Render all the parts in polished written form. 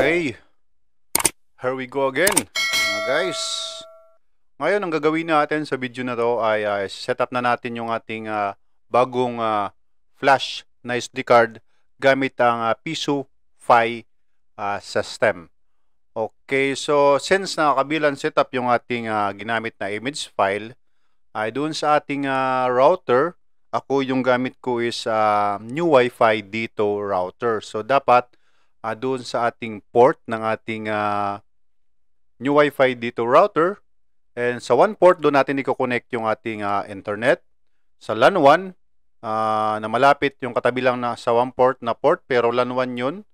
Okay, here we go again, mga guys. Ngayon, ang gagawin natin sa video na to ay set up na natin yung ating bagong flash na SD card gamit ang Piso Fi system. Okay, so since nakakabilang setup yung ating ginamit na image file, ay doon sa ating router, ako yung gamit ko is new Wi-Fi dito router. So dapat doon sa ating port ng ating new Wi-Fi dito router, and sa one port doon natin i-connect yung ating internet. Sa LAN 1 na malapit yung katabi lang na sa one port na port, pero LAN 1 yun.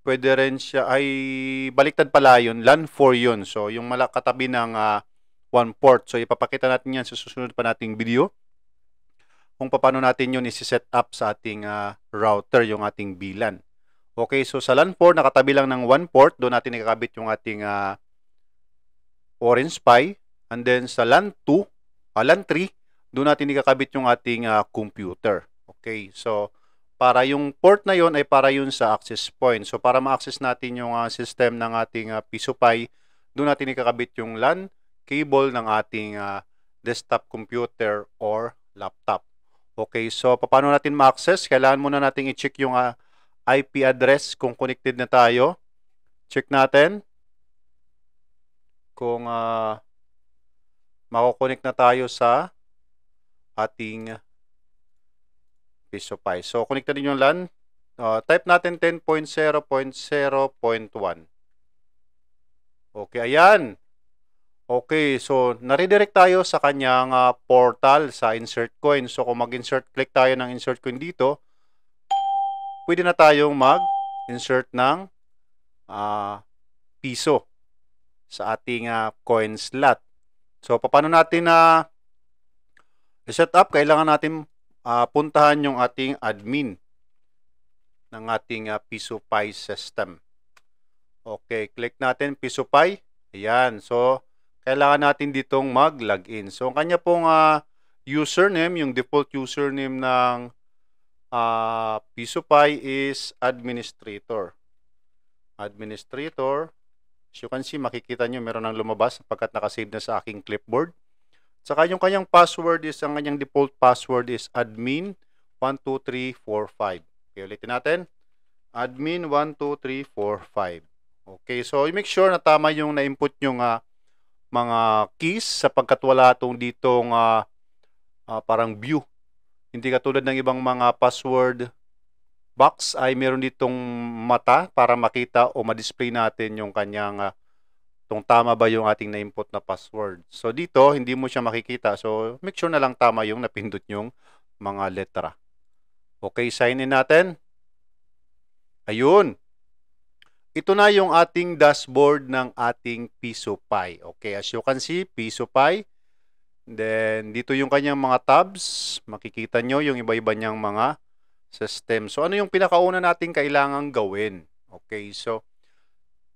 Pwede rin siya, ay baliktad pala yun, LAN 4 yun. So yung katabi ng one port. So ipapakita natin yan sa susunod pa nating video kung paano natin yun isi-set up sa ating router, yung ating VLAN. Okay, so sa LAN 4, nakatabi lang ng one port, doon natin ikakabit yung ating Orange Pi. And then sa LAN 2, LAN 3, doon natin ikakabit yung ating computer. Okay, so para yung port na yon ay para yun sa access point. So para ma-access natin yung system ng ating Piso Pi, doon natin ikakabit yung LAN cable ng ating desktop computer or laptop. Okay, so paano natin ma-access? Kailangan muna natin i-check yung IP address kung connected na tayo. Check natin kung mako-connect na tayo sa ating Piso Pi. So connected din yung LAN. Type natin 10.0.0.1. Okay, ayan. Okay, so na-redirect tayo sa kanyang portal sa insert coin. So kung click tayo ng insert coin dito, pwede na tayong mag-insert ng piso sa ating coin slot. So, paano natin set up? Kailangan natin puntahan yung ating admin ng ating Piso Pi system. Okay, click natin Piso Pi. Ayan. So, kailangan natin ditong mag-login. So, ang kanya pong username, yung default username ng Piso Pi is administrator. Administrator. As you can see, makikita nyo meron ng lumabas sapagkat nakasave na sa aking clipboard. Saka yung kanyang password is, ang kanyang default password is admin12345. Okay, ulitin natin. Admin12345. Okay, so make sure na tama yung na-input yung mga keys sapagkat wala itong ditong parang view. Hindi katulad ng ibang mga password box ay meron ditong mata para makita o ma-display natin yung kanyang kung tama ba yung ating na-input na password. So dito, hindi mo siya makikita. So make sure na lang tama yung napindot yung mga letra. Okay, sign in natin. Ayun. Ito na yung ating dashboard ng ating Piso Pi. Okay, as you can see, Piso Pi. Then, dito yung kanyang mga tabs. Makikita nyo yung iba-iba niyang mga system. So, ano yung pinakauna natin kailangang gawin? Okay, so,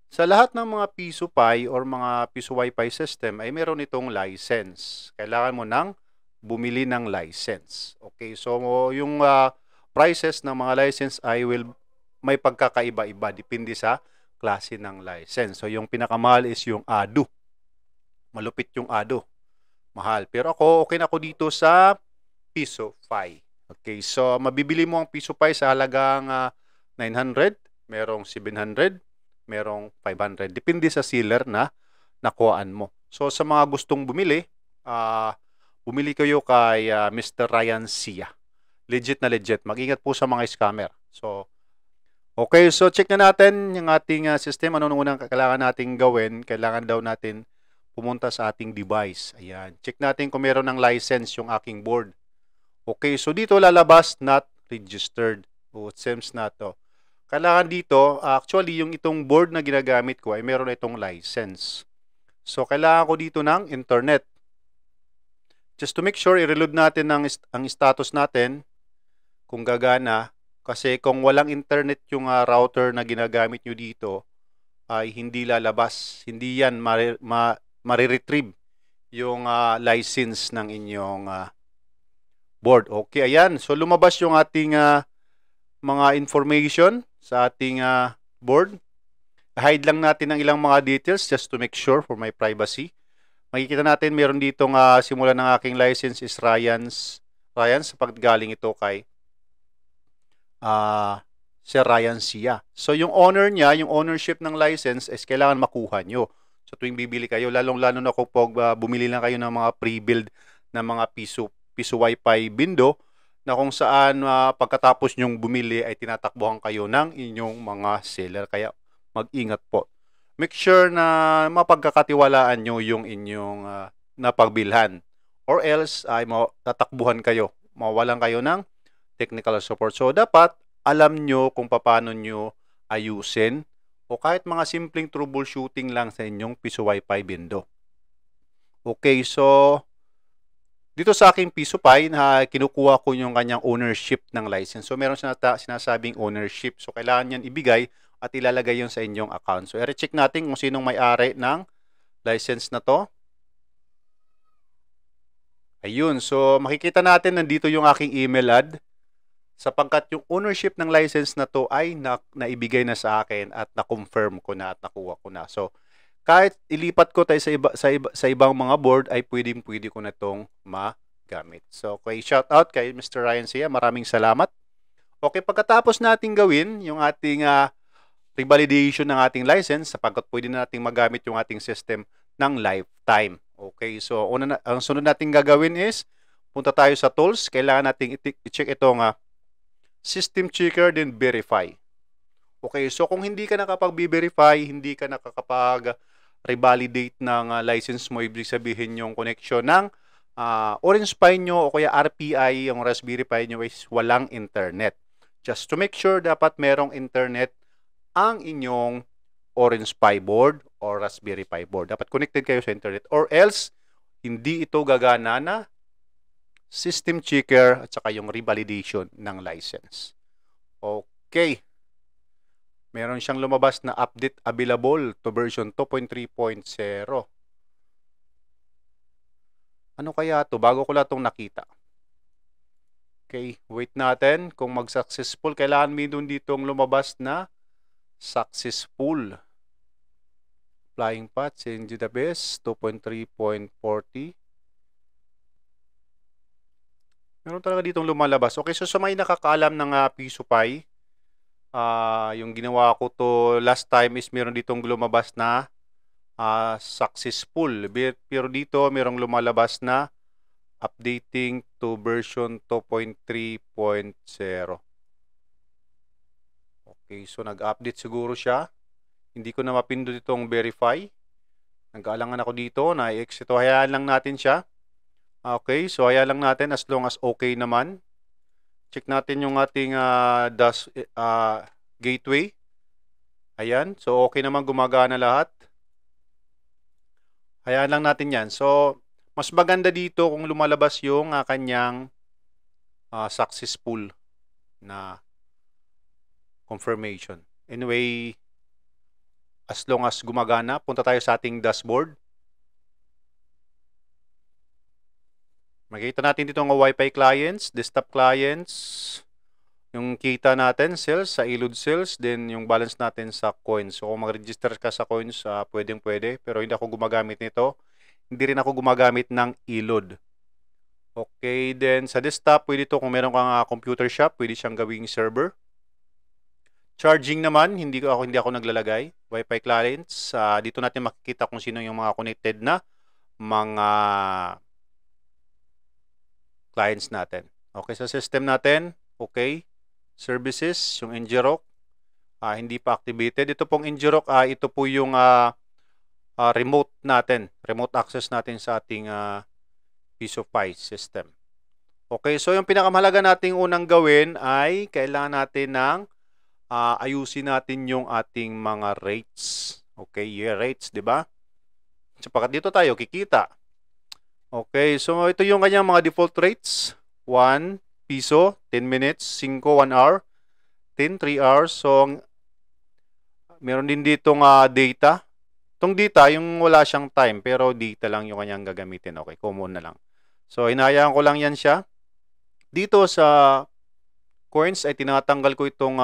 sa lahat ng mga Piso Pi or mga Piso Wi-Fi system ay meron itong license. Kailangan mo nang bumili ng license. Okay, so yung prices ng mga license ay may pagkakaiba-iba. Depende sa klase ng license. So, yung pinakamahal is yung ADO. Malupit yung ADO. Mahal. Pero ako, okay na ako dito sa Piso Pi. Okay, so mabibili mo ang Piso Pi sa halagang 900, merong 700, merong 500. Depende sa seller na nakuhaan mo. So sa mga gustong bumili, bumili kayo kay Mr. Ryan Sia. Legit na legit. Mag-ingat po sa mga scammer. So, okay, so check na natin yung ating system. Ano unang kailangan nating gawin? Kailangan daw natin pumunta sa ating device. Ayan. Check natin kung meron ng license yung aking board. Okay, so dito lalabas not registered. O, it seems na to. Kailangan dito, actually, yung itong board na ginagamit ko ay meron na itong license. So, kailangan ko dito ng internet. Just to make sure, i-reload natin ang status natin kung gagana. Kasi kung walang internet yung router na ginagamit nyo dito, ay hindi lalabas. Hindi yan mariretrieve yung license ng inyong board. Okay, ayan. So, lumabas yung ating mga information sa ating board. hide lang natin ang ilang mga details just to make sure for my privacy. Makikita natin meron dito nga simula ng aking license is Ryan sa paggaling ito kay Sir Ryan Sia. So yung owner niya, yung ownership ng license is kailangan makuha nyo. So tuwing bibili kayo, lalong-lalo na kung bumili lang kayo ng mga pre-build na mga piso Wi-Fi window na kung saan pagkatapos nyong bumili ay tinatakbuhan kayo ng inyong mga seller. Kaya mag-ingat po. Make sure na mapagkakatiwalaan nyo yung inyong napagbilhan. Or else ay tatakbuhan kayo. Mawalan kayo ng technical support. So dapat alam nyo kung paano nyo ayusin o kahit mga simpleng troubleshooting lang sa inyong piso Wi-Fi window. Okay, so dito sa aking piso Pi, kinukuha ko yung kanyang ownership ng license. So meron sinasabing ownership. So kailangan yan ibigay at ilalagay yun sa inyong account. So i-check natin kung sinong may-ari ng license na to. Ayun, so makikita natin nandito yung aking email ad sapagkat yung ownership ng license na to ay naibigay na sa akin at na-confirm ko na at nakuha ko na. So kahit ilipat ko tayo sa ibang mga board ay pwede ko na itong magamit. So okay, shout out kay Mr. Ryan Sia, maraming salamat. Okay, pagkatapos natin gawin yung ating revalidation ng ating license sapagkat pwede na nating magamit yung ating system ng lifetime. Okay, so ang sunod nating gagawin is punta tayo sa tools. Kailangan nating i-check itong system checker then verify. Okay, so kung hindi ka nakapag-verify, hindi ka nakakapag-revalidate ng license mo, ibig sabihin yung connection ng Orange Pi nyo o kaya RPI, yung Raspberry Pi nyo is walang internet. Just to make sure, dapat merong internet ang inyong Orange Pi board or Raspberry Pi board. Dapat connected kayo sa internet or else hindi ito gagana na system checker at saka yung revalidation ng license. Okay. Meron siyang lumabas na update available to version 2.3.0. Ano kaya to? Bago ko lang itong nakita. Okay, wait natin. Kung mag-successful, kailangan may doon ditong lumabas na successful. Flying paths in database 2.3.40. Meron talaga ditong lumalabas. Okay, so sa may nakakaalam ng piso Pi, yung ginawa ko to last time is meron ditong lumabas na successful. Pero dito merong lumalabas na updating to version 2.3.0. Okay, so nag-update siguro siya. Hindi ko na mapindot itong verify. Nag-aalangan ako dito na i-exit. Hayaan lang natin siya. Okay, so hayaan lang natin as long as okay naman. Check natin yung ating gateway. Ayan, so okay naman, gumagana lahat. Hayaan lang natin yan. So, mas maganda dito kung lumalabas yung kanyang successful na confirmation. Anyway, as long as gumagana, punta tayo sa ating dashboard. Makikita natin dito ang Wi-Fi clients, desktop clients, yung kita natin, sales, sa Elod sales, then yung balance natin sa coins. So kung mag-register ka sa coins, pwede, pero hindi ako gumagamit nito. Hindi rin ako gumagamit ng Elod. Okay, then sa desktop, pwede to kung meron kang computer shop, pwede siyang gawing server. Charging naman, hindi ako naglalagay. Wi-Fi clients, dito natin makikita kung sino yung mga connected na mga clients natin. Okay, sa system natin, okay. Services, yung Ngrok, hindi pa activated. Ito pong Ngrok, ito po yung remote natin, remote access natin sa ating piso Pi system. Okay, so yung pinakamahalaga nating unang gawin ay kailangan natin ng ayusin natin yung ating mga rates. Okay, yeah, rates, di ba? Sapagat dito tayo kikita. Okay, so ito yung kanyang mga default rates. 1 piso, 10 minutes, 5, 1 hour, 10, 3 hours. So, meron din ditong data. Itong data, yung wala siyang time, pero data lang yung kanyang gagamitin. Okay, common na lang. So, hinahayaan ko lang yan siya. Dito sa coins ay tinatanggal ko itong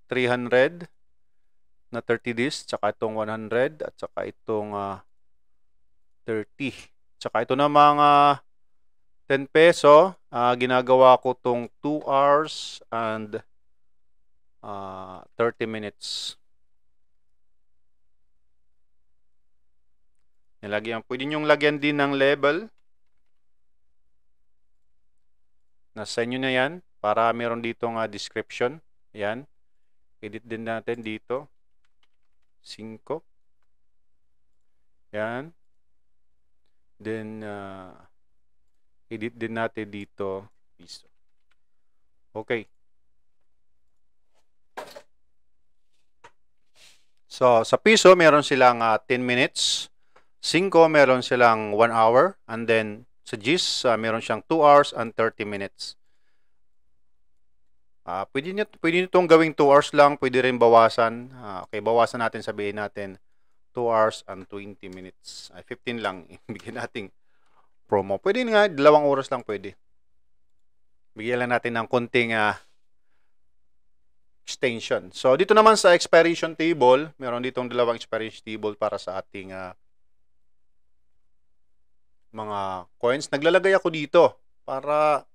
300. na 30 days, tsaka itong 100, at tsaka itong 30. Tsaka ito na mga 10 peso, ginagawa ko itong 2 hours and 30 minutes. Pwede nyong lagyan din ng level. Nasa inyo na yan para meron ditong description. Yan. Edit din natin dito. 5. Yan. Then, edit din natin dito. Piso. Okay. So, sa piso, meron silang 10 minutes. 5, meron silang 1 hour. And then, sa GIS, meron siyang 2 hours and 30 minutes. Pwede nyo itong gawing 2 hours lang. Pwede rin bawasan. Okay, bawasan natin. Sabihin natin 2 hours and 20 minutes. 15 lang. Bigyan natin promo. Pwede nga, 2 oras lang pwede. Bigyan lang natin ng konting extension. So, dito naman sa expiration table, meron ditong 2 expiration table para sa ating mga coins. Naglalagay ako dito para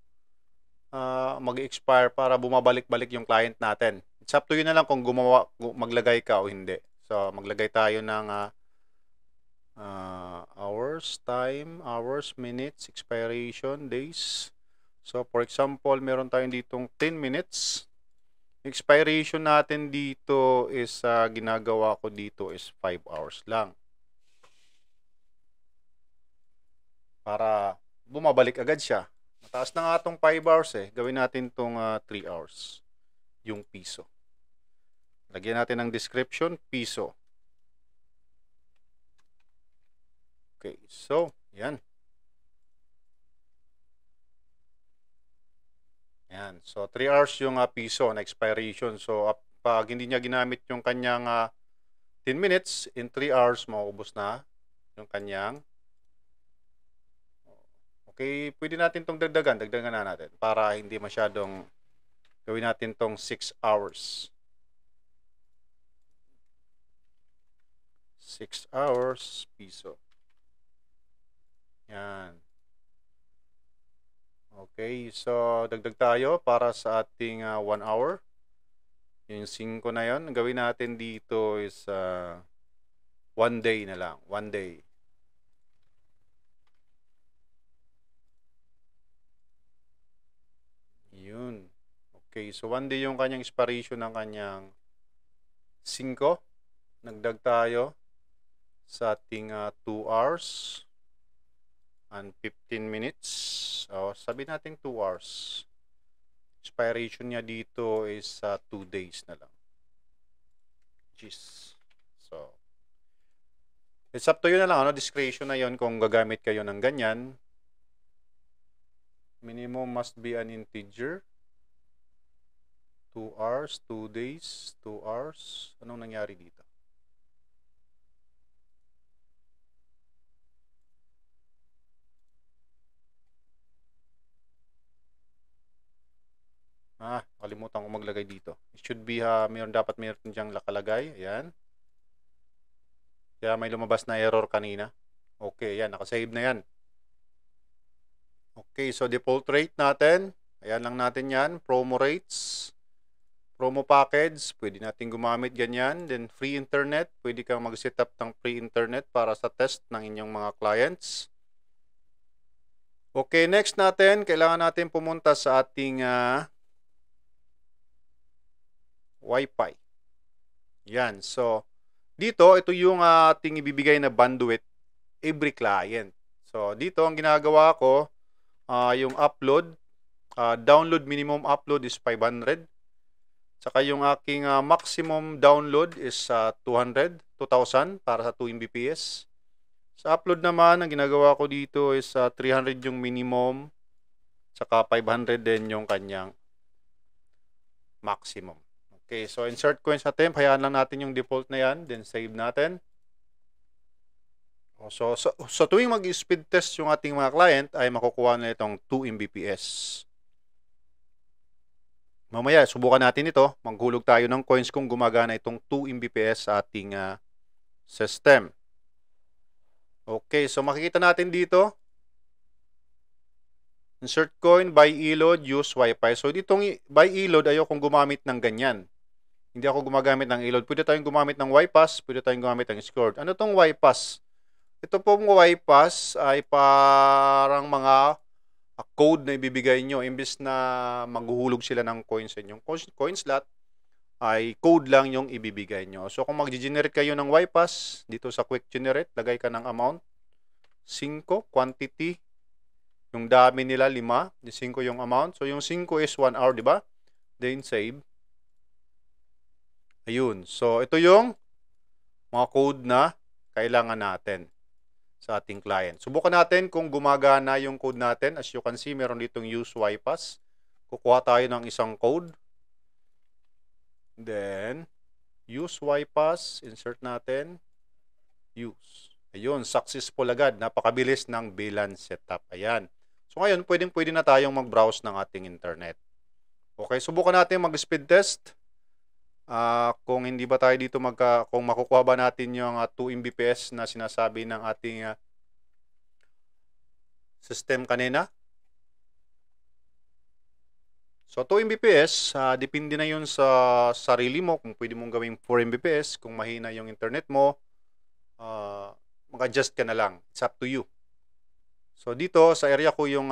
mag-expire, para bumabalik-balik yung client natin. It's up to you na lang kung maglagay ka o hindi. So, maglagay tayo ng hours, time, hours, minutes, expiration, days. So, for example, meron tayong ditong 10 minutes. Expiration natin dito is, ginagawa ko dito is 5 hours lang. Para bumabalik agad siya. Mataas na nga itong 5 hours eh. Gawin natin itong 3 hours. Yung piso. Lagyan natin ng description, piso. Okay, so, yan. Yan. So, 3 hours yung piso na expiration. So, pag hindi niya ginamit yung kanyang 10 minutes, in 3 hours, maubos na yung kanyang. Okay, pwede natin itong dagdagan na natin para hindi masyadong gawin natin itong 6 hours. 6 hours, piso. Yan. Okay, so dagdag tayo para sa ating 1 hour. Yung 5 na yon, gawin natin dito is 1 day na lang. 1 day. Yun. Okay, so 1 day yung kanyang expiration ng kanyang 5. Nagdag tayo sa ating 2 hours and 15 minutes. So, sabi natin 2 hours. Expiration niya dito is 2 days na lang. Jeez. So, it's up to you na lang. Discretion na yon kung gagamit kayo ng ganyan. Minimum must be an integer. 2 hours, 2 days, 2 hours. Anong nangyari dito? Kalimutan ko maglagay dito. It should be, dapat mayroon diyang nakalagay. Ayan. Kaya may lumabas na error kanina. Okay, yan. Nakasave na yan. Okay, so default rate natin. Ayan lang natin yan. Promo rates. Promo package. Pwede natin gumamit ganyan. Then free internet. Pwede kang mag-set up ng free internet para sa test ng inyong mga clients. Okay, next natin. Kailangan natin pumunta sa ating Wi-Fi. Yan. So, dito, ito yung ating ibibigay na bandwidth every client. So, dito ang ginagawa ko, yung upload, download minimum upload is 500. Saka yung aking maximum download is 2,000 para sa 2 Mbps. Sa upload naman, ang ginagawa ko dito is 300 yung minimum, saka 500 din yung kanyang maximum. Okay, so insert coins natin. Hayaan lang natin yung default na yan. Then save natin. So tuwing mag-speed test yung ating mga client, ay makukuha na itong 2 Mbps. Mamaya, subukan natin ito. Maghulog tayo ng coins kung gumagana itong 2 Mbps sa ating system. Okay, so makikita natin dito. Insert coin, buy e-load, use Wi-Fi. So ditong buy e-load, ayokong gumamit ng ganyan. Hindi ako gumagamit ng e-load. Pwede tayong gumamit ng Wi-Pass, pwede tayong gumamit ng Discord. Ano tong Wi-Pass? Ito pong Wi-Pass ay parang mga code na ibibigay nyo. Imbis na maghuhulog sila ng coins sa inyong coin slot, ay code lang yung ibibigay nyo. So kung mag-generate kayo ng Wi-Pass, dito sa quick generate, lagay ka ng amount, 5, quantity, yung dami nila 5, 5 yung amount. So yung 5 is 1 hour, di ba? Then save. Ayun. So ito yung mga code na kailangan natin sa ating client. Subukan natin kung gumagana yung code natin. As you can see, meron ditong use Wi-Pass. Kukuha tayo ng isang code. Then, use Wi-Pass. Insert natin. Use. Ayun, successful agad. Napakabilis ng VLAN setup. Ayan. So ngayon, pwede na tayong mag-browse ng ating internet. Okay, subukan natin mag-speed test. Kung hindi ba tayo dito kung makukuha ba natin yung 2 Mbps na sinasabi ng ating system kanina. So 2 Mbps, depende na yun sa sarili mo kung pwede mong gawing 4 Mbps, kung mahina yung internet mo, mag-adjust ka na lang. It's up to you. So dito sa area ko yung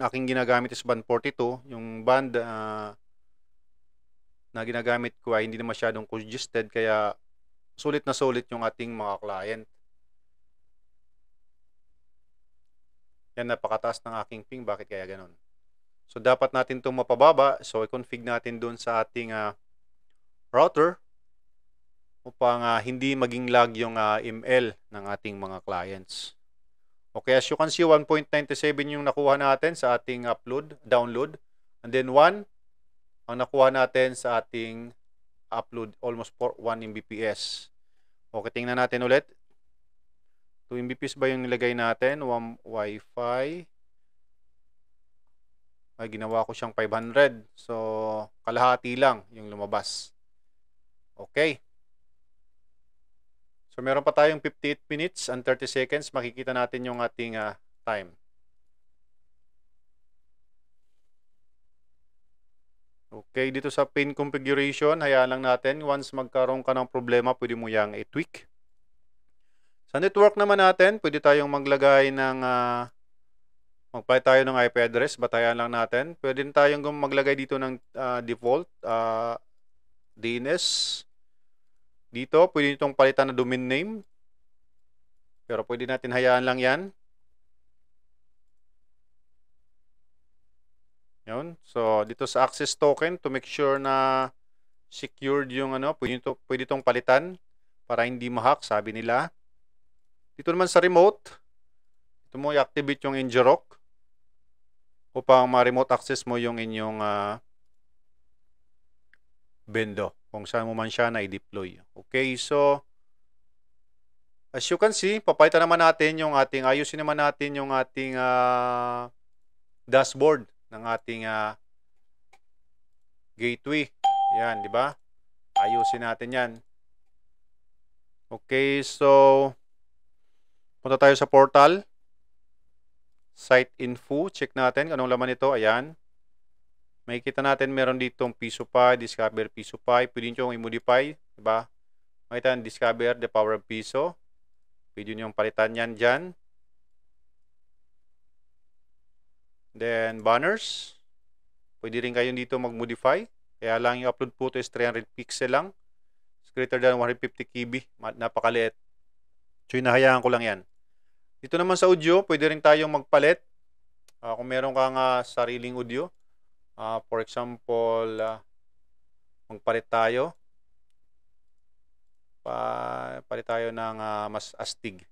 aking ginagamit is band 42, yung band na ginagamit ko ay hindi na masyadong congested, kaya sulit na sulit yung ating mga client. Yan, napakataas ng aking ping. Bakit kaya ganun? So dapat natin itong mapababa. So i-config natin dun sa ating router upang hindi maging lag yung ML ng ating mga clients. Okay, as you can see, 1.97 yung nakuha natin sa ating download. And then 1 ang nakuha natin sa ating upload, almost 1 Mbps. Okay, tingnan natin ulit. 2 Mbps ba yung nilagay natin? Wi-Fi. Ay, ginawa ko siyang 500. So, kalahati lang yung lumabas. Okay. So, meron pa tayong 58 minutes and 30 seconds. Makikita natin yung ating time. Okay, dito sa pin configuration, hayaan lang natin. Once magkaroon ka ng problema, pwede mo yang i-tweak. Sa network naman natin, pwede tayong maglagay ng, magpalit tayo ng IP address, batayan lang natin. Pwede tayong maglagay dito ng default DNS. Dito, pwede itong palitan na domain name. Pero pwede natin hayaan lang yan. Yun. So, dito sa access token, to make sure na secured yung pwede itong palitan para hindi ma-hack, sabi nila. Dito naman sa remote, ito mo i-activate yung ngrok upang ma-remote access mo yung inyong bendo, kung saan mo man siya na-deploy. Okay, so as you can see, papalitan naman natin yung ayusin naman natin yung ating dashboard ng ating gateway. Yan, di ba? Ayusin natin yan. Okay, so punta tayo sa portal. Site info, check natin anong laman ito. Ayan. Makikita natin meron ditong Pisupy, Discover Pisupy. Pwede nyo i-modify, di ba? Makikita natin Discover the power of Piso. Pwede nyo palitan yan dyan. Then, banners. Pwede rin kayo dito mag-modify. Kaya lang yung upload photo is 300 pixel lang. It's greater than 150 KB. Napakaliit. So, hinahayaan ko lang yan. Dito naman sa audio, pwede rin tayong magpalit. Kung meron kang sariling audio. For example, magpalit tayo. Palit tayo ng mas astig.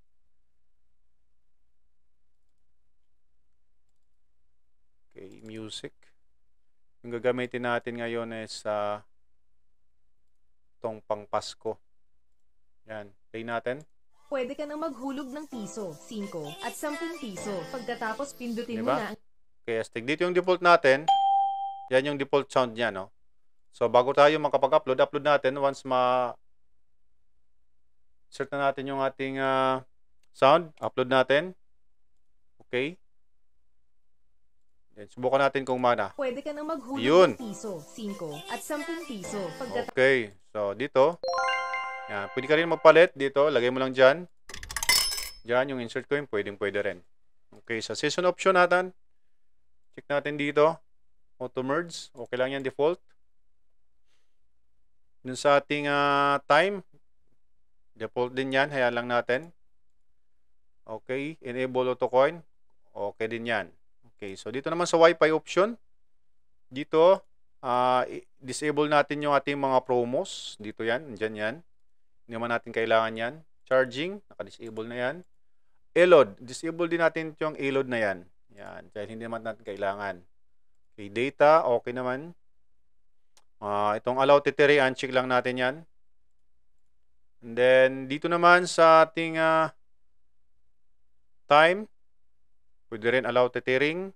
Okay, music. Yung gagamitin natin ngayon is itong pang Pasko. Yan, play natin. Pwede ka nang maghulog ng piso, 5 at 10 piso. Pagkatapos pindutin Diba? mo na. Okay, astig. Dito yung default natin. Yan yung default sound niya, no? So, bago tayo makapag-upload, upload natin once insert na natin yung ating sound. Upload natin. Okay. Then, subukan natin kung mana. Pwede ka nang maghulog Yun. ng piso, 5 at 10 piso. Okay. So, dito. Yan. Pwede ka rin magpalit dito. Lagay mo lang dyan. Dyan yung insert coin. Pwede rin. Okay. Sa session option natin. Check natin dito. Auto merge. Okay lang yan default. Dun sa ating time. Default din yan. Hayaan lang natin. Okay. Enable auto coin. Okay din yan. Okay. So, dito naman sa Wi-Fi option. Dito, disable natin yung ating mga promos. Dito yan. Diyan yan. Hindi naman natin kailangan yan. Charging. Naka-disable na yan. E-load. Disable din natin yung e-load na yan. Yan. Dahil hindi naman natin kailangan. Okay. Data. Okay naman. Itong allow tethering. Uncheck lang natin yan. And then, dito naman sa ating time. Pwede rin allow tethering.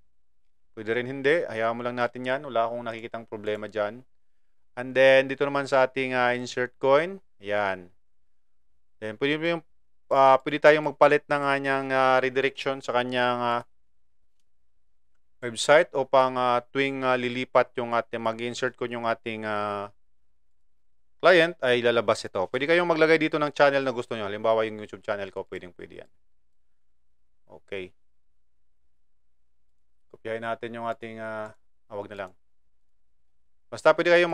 Pwede rin hindi. Hayaan mo lang natin yan. Wala akong nakikitang problema dyan. And then, dito naman sa ating insert coin. Ayan. Then, pwede tayong magpalit ng kanyang redirection sa kanyang website upang tuwing lilipat yung ating mag-insert ko yung ating client ay lalabas ito. Pwede kayong maglagay dito ng channel na gusto nyo. Halimbawa yung YouTube channel ko, pwede yan. Okay. Kopyahin natin yung ating, wag na lang. Basta pwede kayong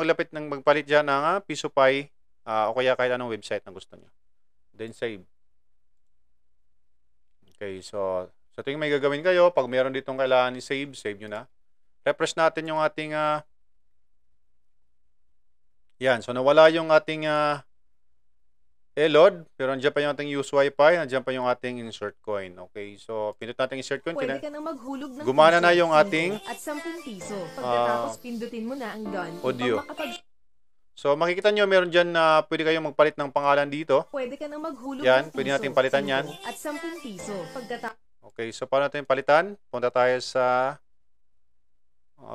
magpalit dyan ng Pisupy o kaya kahit anong website na gusto nyo. Then save. Okay, so sa tuwing may gagawin kayo, pag meron ditong kailangan i-save, save nyo na. Refresh natin yung ating, yan. So nawala yung ating e-load, pero nandiyan pa yung ating use Wi-Fi, nandiyan pa yung ating insert coin. Okay, so pindutin natin insert coin. Pwede ka nang maghulog ng gumana piso, na yung 5 ating at 10 piso. Pagkatapos pindutin mo na ang done. audio. So makikita nyo meron dyan na pwede kayong magpalit ng pangalan dito. Pwede ka nang maghulog yan, ng piso, pwede natin palitan yan. 5 at 10 piso. Okay, so paano natin palitan? Punta tayo sa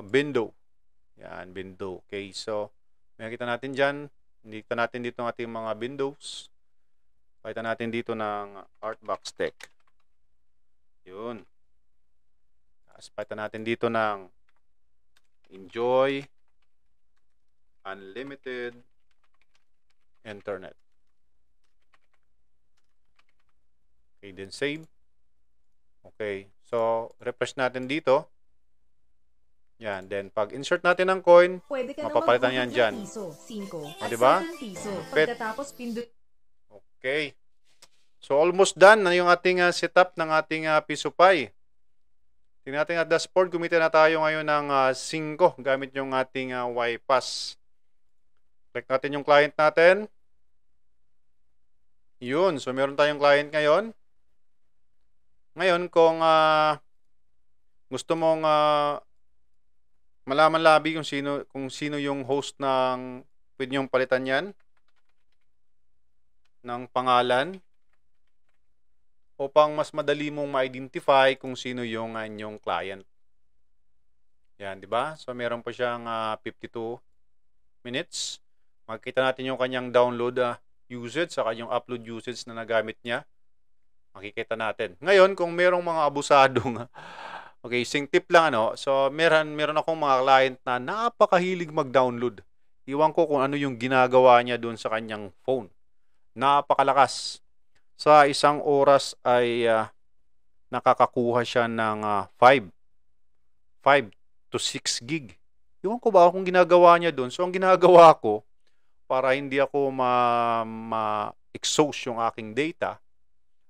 window. Yan, window. Okay, so makikita natin dyan. Nakikita natin dito ang ating mga windows. Palitan natin dito ng Artbox Tech. Yun. Tapos palitan natin dito ng Enjoy Unlimited Internet. Okay, then save. Okay, so refresh natin dito. Yan, then pag insert natin ng coin, mapapalitan yan dyan. Piso, 5 at diba? 10 piso. Pagkatapos okay. So almost done na yung ating setup ng ating Pisupy. Tingnan natin at dashboard, gumita na tayo ngayon ng 5 gamit yung ating YPass. Click natin yung client natin. Yun, so meron tayong client ngayon. Ngayon, kung gusto mong malaman labi kung sino yung host ng pwede nyong palitan yan ng pangalan upang mas madali mong ma-identify kung sino yung inyong client. Yan, di ba? So meron pa siyang 52 minutes. Makikita natin yung kanyang download usage saka yung upload usage na nagamit niya. Makikita natin. Ngayon, kung merong mga abusadong okay, sing tip lang So, meron akong mga client na napakahilig mag-download. Iwan ko kung ano yung ginagawa niya doon sa kanyang phone. Napakalakas. Sa isang oras ay nakakakuha siya ng 5 to 6 gig. Iwan ko ba kung ginagawa niya doon. So, ang ginagawa ko para hindi ako ma-exhaust yung aking data,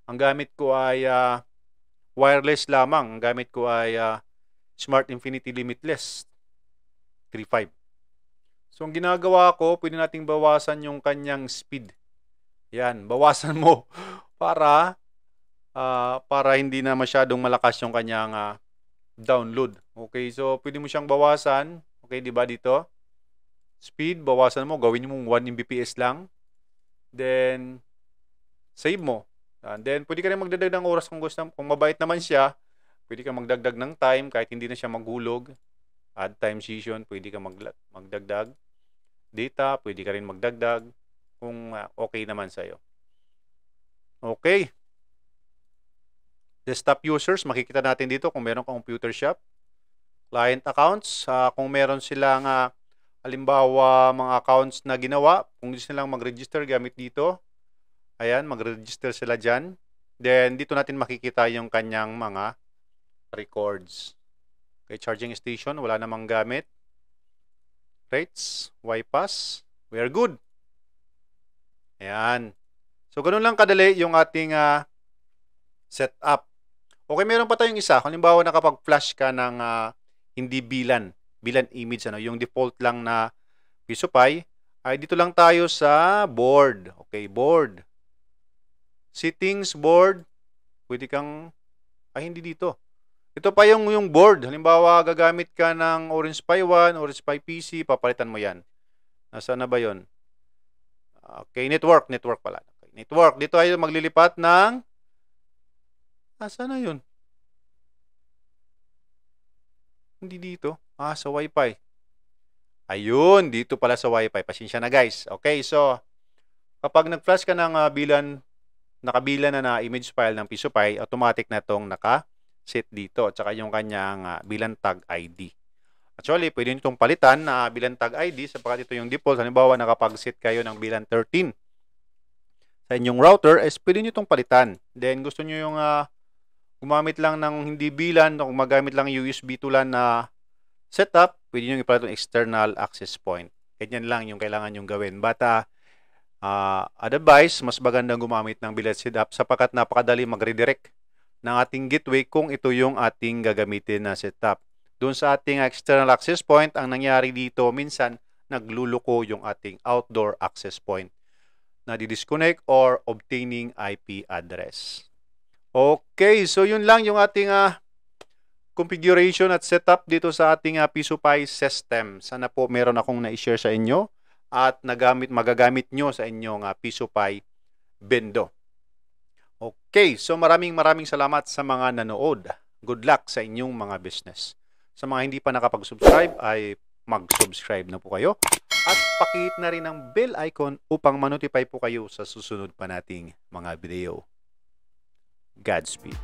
ang gamit ko ay wireless lamang. Ang gamit ko ay Smart Infinity Limitless 3.5. So, ang ginagawa ko, pwede nating bawasan yung kanyang speed. Yan, bawasan mo para hindi na masyadong malakas yung kanyang download. Okay, so pwede mo siyang bawasan. Okay, di ba dito? Speed, bawasan mo. Gawin mo 1 Mbps lang. Then, save mo. And then, pwede ka rin magdagdag ng oras kung gusto. Kung mabait naman siya, pwede ka magdagdag ng time kahit hindi na siya maghulog. Add time session, pwede ka magdagdag. Data, pwede ka rin magdagdag kung okay naman sa'yo. Okay. Desktop users, makikita natin dito kung meron kang computer shop. Client accounts, kung meron silang halimbawa mga accounts na ginawa, kung gusto nilang mag-register gamit dito, ayan, mag-register sila dyan. Then, dito natin makikita yung kanyang mga records. Okay, charging station, wala namang gamit. Rates, YPass, we are good. Ayan. So, ganun lang kadali yung ating setup. Okay, meron pa tayong isa. Halimbawa, nakapag-flash ka ng hindi bilan image, yung default lang na PisoPy, ay dito lang tayo sa board. Okay, board. Settings, board. Pwede kang, hindi dito. Ito pa yung board. Halimbawa, gagamit ka ng Orange Pi 1, Orange Pi PC, papalitan mo yan. Nasaan na ba yun? Okay, network pala. Okay, network. Dito tayo maglilipat ng, nasaan na yun? Hindi dito. Sa Wi-Fi. Ayun, dito pala sa Wi-Fi. Pasensya na guys. Okay, so, kapag nag-flash ka ng nakabilan na image file ng PisoPy, automatic na itong naka-set dito. At saka yung kanyang bilan tag ID. Actually, pwede nyo itong palitan na bilan tag ID sapagkat ito yung default. Halimbawa, nakapag-set kayo ng bilan 13 sa inyong router, pwede nyo itong palitan. Then, gusto nyo yung gumamit lang ng hindi bilan o magamit lang USB tulan na setup, pwede nyo ipalit yung external access point. Ganyan lang yung kailangan nyo gawin. But, advice, mas magandang gumamit ng bilan setup sapagkat napakadali mag-redirect ng ating gateway kung ito yung ating gagamitin na setup. Doon sa ating external access point, ang nangyari dito, minsan nagluluko yung ating outdoor access point na di-disconnect or obtaining IP address. Okay, so yun lang yung ating configuration at setup dito sa ating PisoPy system. Sana po meron akong na-share sa inyo at magagamit nyo sa inyong PisoPy Bendo. Okay, so maraming salamat sa mga nanood. Good luck sa inyong mga business. Sa mga hindi pa nakapag-subscribe ay mag-subscribe na po kayo at pakihit na rin ang bell icon upang ma-notify po kayo sa susunod pa nating mga video. Godspeed.